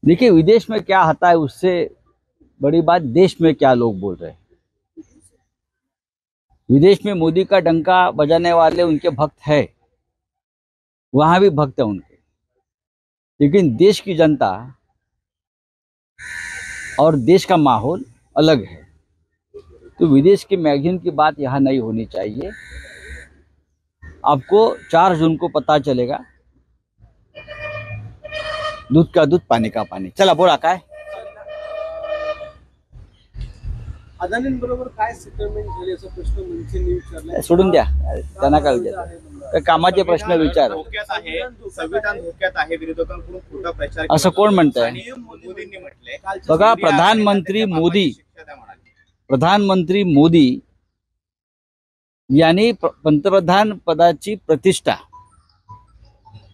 देखिए, विदेश में क्या होता है उससे बड़ी बात देश में क्या लोग बोल रहे हैं। विदेश में मोदी का डंका बजाने वाले उनके भक्त है, वहां भी भक्त है उनके, लेकिन देश की जनता और देश का माहौल अलग है। तो विदेश के मैगजीन की बात यहाँ नहीं होनी चाहिए। आपको 4 जून को पता चलेगा। दूध का दूध, पानी का पानी। चला बोला काय अदानींबरोबर काय सेटलमेंट झाली असा प्रश्न मनसेंनी विचारला। सोडून द्या, त्यांना काय विचार, तर कामाचे प्रश्न विचार। धोक्यात आहे, संविधान धोक्यात आहे, विरोधकांकडून खोटा प्रचार असं कोण म्हणतंय? मोदींनी म्हटलंय। बघा, प्रधानमंत्री मोदी यांनी पंतप्रधान पदाची प्रतिष्ठा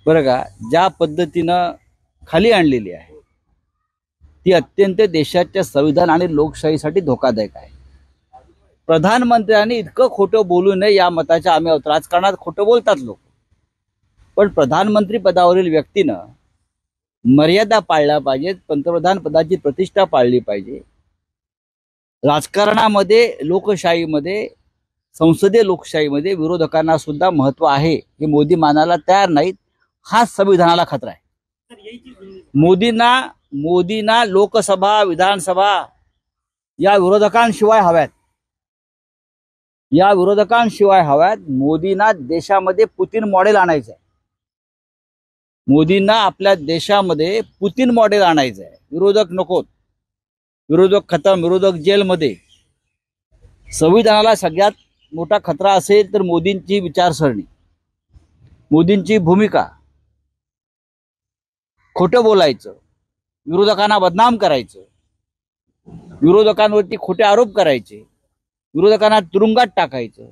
बरं का ज्या पद्धतीनं खाली आणलेली आहे ती अत्यंत देशाच्या संविधान आणि लोकशाहीसाठी धोकादायक आहे। प्रधानमंत्र्यांनी इतकं खोटं बोलू नये या मताच्या आम्ही आहोत। राजकारणात खोटं बोलतात लोक, पण प्रधानमंत्री पदावरील व्यक्तीनं मर्यादा पाळल्या पाहिजेत, पंतप्रधान पदाची प्रतिष्ठा पाळली पाहिजे। राजकारणामध्ये, लोकशाहीमध्ये, संसदीय लोकशाहीमध्ये विरोधकांना सुद्धा महत्व आहे हे मोदी मानायला तयार नाहीत। हा संविधानाला खतरा आहे। मोदींना लोकसभा, विधानसभा या विरोधकांशिवाय हव्यात। मोदींना देशामध्ये पुतिन मॉडेल आणायचं आहे। मोदींना आपल्या देशामध्ये पुतिन मॉडेल आणायचं आहे। विरोधक नकोत, विरोधक खतम, विरोधक जेलमध्ये। संविधानाला सगळ्यात मोठा खतरा असेल तर मोदींची विचारसरणी, मोदींची भूमिका। खोटं बोलायचं, विरोधकांना बदनाम करायचं, विरोधकांवरती खोटे आरोप करायचे, विरोधकांना तुरुंगात टाकायचं,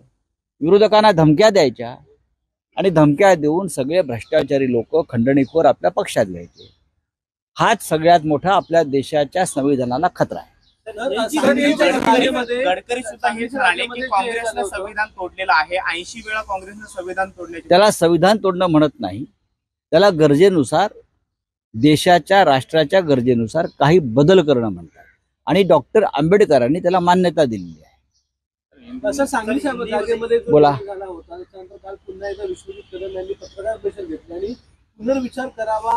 विरोधकांना धमक्या द्यायच्या आणि धमक्या देऊन सगळे भ्रष्टाचारी लोक, खंडणीखोर आपल्या पक्षात घ्यायचे। हाच सगळ्यात मोठा आपल्या देशाच्या संविधानाला खतरा आहे। गडकरी सुद्धा हेच म्हणाले की काँग्रेसने संविधान तोडलेलं आहे। 80 वेळा काँग्रेसने संविधान तोडले। त्याला संविधान तोडणं म्हणत नाही, त्याला गरजेनुसार, देशाच्या, राष्ट्राच्या गरजेनुसार काही बदल करणं म्हणतात आणि डॉक्टर आंबेडकरांनी त्याला मान्यता दिलेली आहे। असं सांगली जागेमध्ये बोला झाला होता, त्यानंतर काल पुन्हा एकदा विश्वजित कदम यांनी पत्रकार परिषद घेतली आणि पुनर्विचार करावा,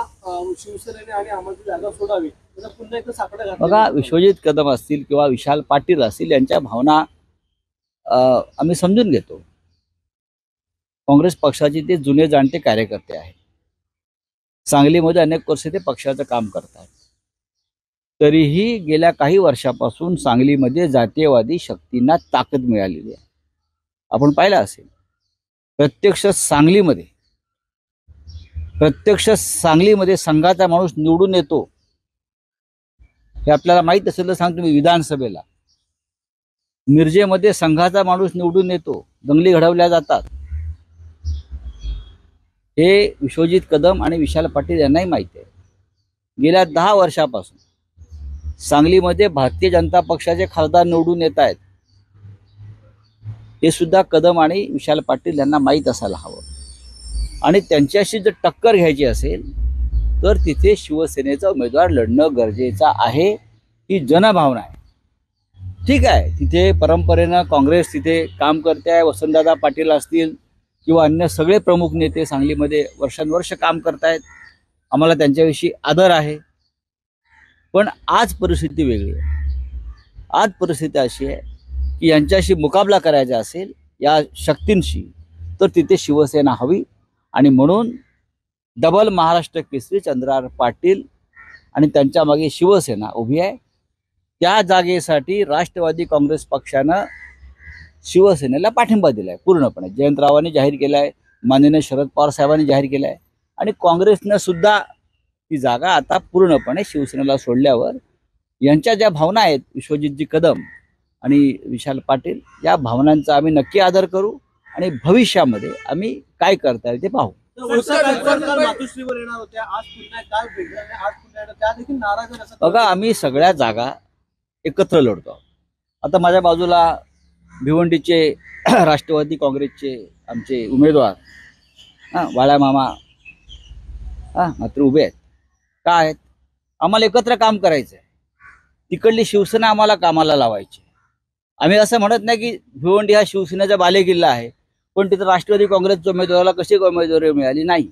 शिवसेनेने आणि आम्हाला जागा सोडावी, त्याचा पुन्हा एकदा साकडा घातला। बघा, विश्वजित कदम असतील किंवा विशाल पाटील असतील यांच्या भावना आम्ही समजून घेतो। काँग्रेस पक्षाचे ते जुने जाणते कार्यकर्ते आहेत। सांगलीमध्ये अनेक वर्ष ते पक्षाचं काम करतात। तरीही गेल्या काही वर्षापासून सांगलीमध्ये जातीयवादी शक्तींना ताकद मिळालेली आहे। आपण पाहिलं असेल, प्रत्यक्ष सांगलीमध्ये संघाचा माणूस निवडून येतो हे आपल्याला माहित असेल तर सांगतो मी। विधानसभेला मिरजेमध्ये संघाचा माणूस निवडून येतो, दंगली घडवल्या जातात। हे विश्वजित कदम आणि विशाल पाटील यांनाही माहिती आहे। गेल्या 10 वर्षापासून सांगलीमध्ये भारतीय जनता पक्षाचे खासदार निवडून येत आहेत, हे सुद्धा कदम आणि विशाल पाटील यांना माहीत असायला हवं। आणि त्यांच्याशी जर टक्कर घ्यायची असेल तर तिथे शिवसेनेचा उमेदवार लढणं गरजेचं आहे, ही जनभावना आहे। ठीक आहे, तिथे परंपरेनं काँग्रेस तिथे काम करते आहे। वसंतदादा पाटील असतील किंवा अन्य सगळे प्रमुख नेते सांगलीमध्ये वर्षानुवर्ष काम करतायत, आम्हाला त्यांच्याविषयी आदर आहे। पण आज परिस्थिती वेगळी आहे। आज परिस्थिती अशी आहे की यांच्याशी मुकाबला करायचा असेल या शक्तींशी तर तिथे शिवसेना हवी आणि म्हणून डबल महाराष्ट्र केसरी चंद्रकांत पाटील आणि त्यांच्या मागे शिवसेना उभी आहे। त्या जागेसाठी राष्ट्रवादी काँग्रेस पक्षानं शिवसेनेला पाठिंबा दिलाय पूर्णपणे। जयंतरावांनी जाहीर केलाय, माननीय शरद पवार साहेबांनी जाहीर केलाय आणि काँग्रेसनं सुद्धा ती जागा आता पूर्णपणे शिवसेनेला सोडल्यावर यांच्या ज्या भावना आहेत, विश्वजितजी कदम आणि विशाल पाटील, या भावनांचा आम्ही नक्की आदर करू आणि भविष्यामध्ये आम्ही काय करता येईल ते पाहू। बघा, आम्ही सगळ्या जागा एकत्र लढतो। आता माझ्या बाजूला भिवंडीचे राष्ट्रवादी काँग्रेसचे आमचे उमेदवार बाळा मामा मात्र उभे आहेत। काय आहेत? आम्हाला एकत्र काम करायचं आहे. तिकडली शिवसेना आम्हाला कामाला लावायची. आम्ही असं म्हणत नाही की भिवंडी हा शिवसेनेचा बालेकिल्ला आहे, पण तिथं राष्ट्रवादी काँग्रेसच्या उमेदवाराला कशी उमेदवारी मिळाली नाही.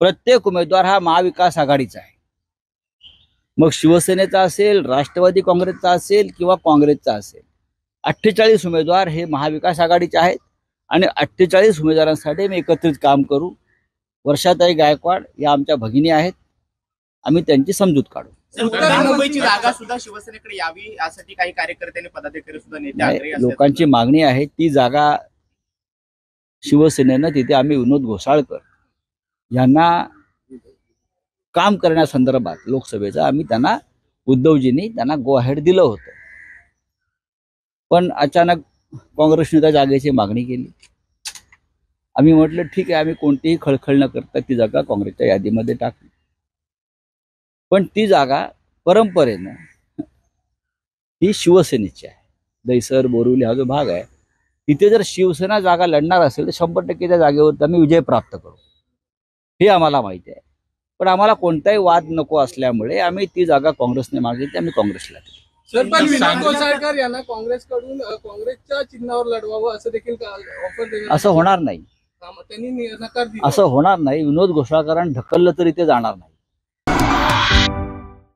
प्रत्येक उमेदवार हा महाविकास आघाडीचा आहे. मग शिवसेनेचा असेल, राष्ट्रवादी काँग्रेसचा असेल किंवा काँग्रेसचा असेल, 48 उमेदवार हे महाविकास आघाडीचे आहेत आणि 48 उमेदवारांसाठी मी एकत्रित काम करू. वर्षाताई गायकवाड या आमच्या भगिनी आहेत, आम्ही त्यांची समजूत काढू. उत्तर मुंबईची जागा सुद्धा शिवसेनेकडे यावी यासाठी काही कार्यकर्त्यांनी पदाधिकारी सुद्धा नेते आग्रही असल्याचं लोकांची मागणी आहे. ती जागा शिवसेनेनं तिथे आम्ही विनोद घोसाळकर यांना काम करण्यासंदर्भात लोकसभेचं आम्ही त्यांना उद्धवजींनी त्यांना गो अहेड दिलं होतं. पण अचानक काँग्रेसने त्या जागेची मागणी केली. आम्ही म्हटलं ठीक आहे, आम्ही कोणतीही खळखळ न करता ती जागा काँग्रेसच्या यादीमध्ये टाकली. पण ती जागा परंपरेनं ही शिवसेनेची आहे. दहिसर बोरिवली हा जो भाग आहे तिथे जर शिवसेना जागा लढणार असेल तर 100% त्या जागेवर आम्ही विजय प्राप्त करू, हे आम्हाला माहिती आहे. पण आम्हाला कोणताही वाद नको असल्यामुळे आम्ही ती जागा काँग्रेसने मागितली, आम्ही काँग्रेसला दिली. सर, पण विनोद घोसाळकर यांना काँग्रेसकडून काँग्रेसच्या चिन्हावर लढवावं असं देखील ऑफर देण्यात असं होणार नाही. त्यांनी नकार दिला. असं होणार नाही. विनोद घोसाळकरांना ढकललं तरी ते जाणार नाही.